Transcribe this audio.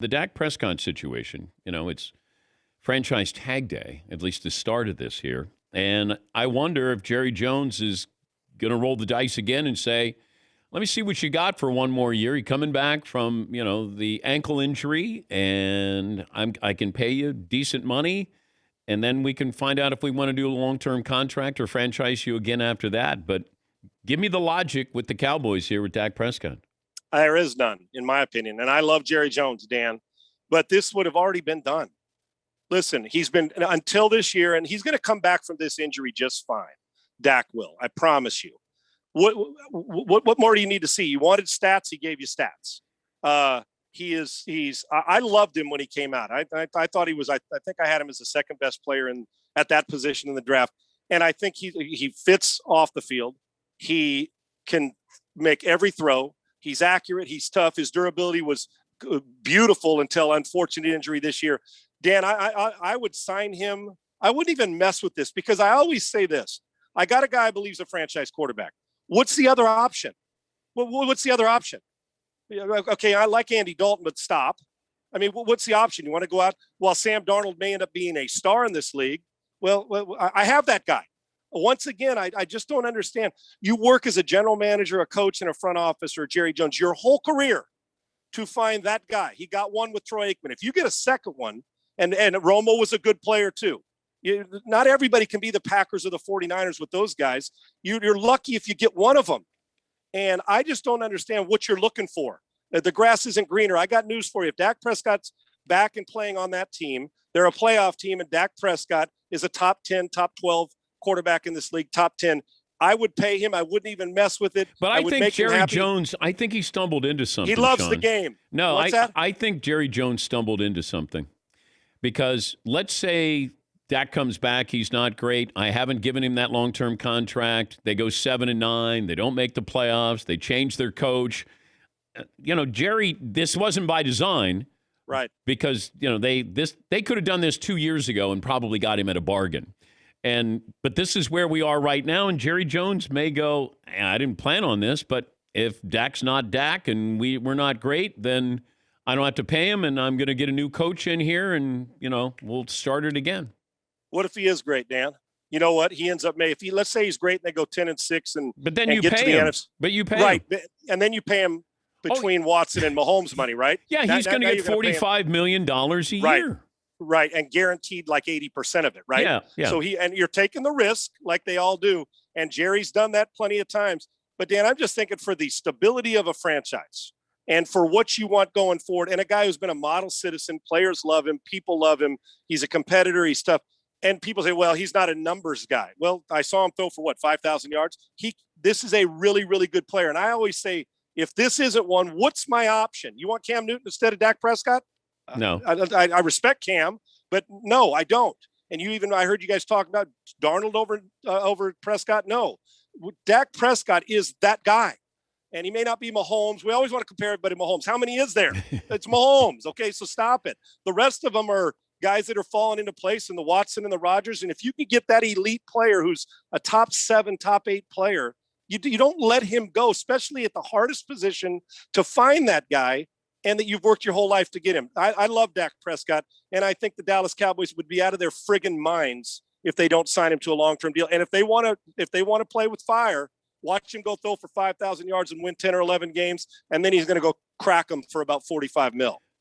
The Dak Prescott situation, it's franchise tag day, at least the start of this here. And I wonder if Jerry Jones is going to roll the dice again and say, let me see what you got for one more year. You're coming back from, the ankle injury, and I can pay you decent money, and then we can find out if we want to do a long-term contract or franchise you again after that. But give me the logic with the Cowboys here with Dak Prescott. There is none, in my opinion. And I love Jerry Jones, Dan, but this would have already been done. Listen, he's been until this year, and he's going to come back from this injury just fine. Dak will, I promise you. What more do you need to see? You wanted stats, he gave you stats. I loved him when he came out. I thought he was. I think I had him as the second best player at that position in the draft, and I think he fits off the field. He can make every throw. He's accurate. He's tough. His durability was beautiful until unfortunate injury this year. Dan, I would sign him. I wouldn't even mess with this because I always say this. I got a guy I believe's a franchise quarterback. What's the other option? What's the other option? Okay, I like Andy Dalton, but stop. I mean, what's the option? You want to go out? Well, Sam Darnold may end up being a star in this league. Well, I have that guy. Once again, I just don't understand. You work as a general manager, a coach in a front office, or Jerry Jones your whole career to find that guy. He got one with Troy Aikman. If you get a second one, and Romo was a good player too. Not everybody can be the Packers or the 49ers with those guys. You're lucky if you get one of them. And I just don't understand what you're looking for. The grass isn't greener. I got news for you. If Dak Prescott's back and playing on that team, they're a playoff team, and Dak Prescott is a top 10, top 12 quarterback in this league, top 10. I would pay him. I wouldn't even mess with it. But I think Jerry Jones, I think he stumbled into something. He loves Sean. the game. No, I think Jerry Jones stumbled into something. Because let's say Dak comes back, he's not great. I haven't given him that long-term contract. They go 7-9. They don't make the playoffs. They change their coach. Jerry, this wasn't by design. Right. Because, they could have done this 2 years ago and probably got him at a bargain. But this is where we are right now, and Jerry Jones may go, I didn't plan on this, but if Dak's not Dak and we're not great, then I don't have to pay him, and I'm going to get a new coach in here, and, we'll start it again. What if he is great, Dan? You know what? He ends up let's say he's great and they go 10-6 but then and you get pay to the him. NFC. But you pay right. him. And then you pay him between Watson and Mahomes money, right? Yeah, he's going to get $45 million a year. Right, and guaranteed like 80% of it, right? Yeah. So you're taking the risk like they all do, and Jerry's done that plenty of times. But Dan, I'm just thinking for the stability of a franchise and for what you want going forward, and a guy who's been a model citizen, players love him, people love him, he's a competitor, he's tough. And people say, well, he's not a numbers guy. Well, I saw him throw for 5,000 yards. This is a really, really good player. And I always say, if this isn't one, what's my option? You want Cam Newton instead of Dak Prescott? No. I respect Cam, but no, I don't. And I heard you guys talking about Darnold over Prescott. No, Dak Prescott is that guy. And he may not be Mahomes. We always want to compare everybody to Mahomes. How many is there? It's Mahomes. Okay, so stop it. The rest of them are guys that are falling into place, in the Watson and the Rodgers. And if you can get that elite player who's a top 7, top 8 player, you don't let him go, especially at the hardest position to find that guy, and that you've worked your whole life to get him. I love Dak Prescott, and I think the Dallas Cowboys would be out of their friggin' minds if they don't sign him to a long-term deal. And if they want to play with fire, watch him go throw for 5,000 yards and win 10 or 11 games, and then he's going to go crack them for about $45 million.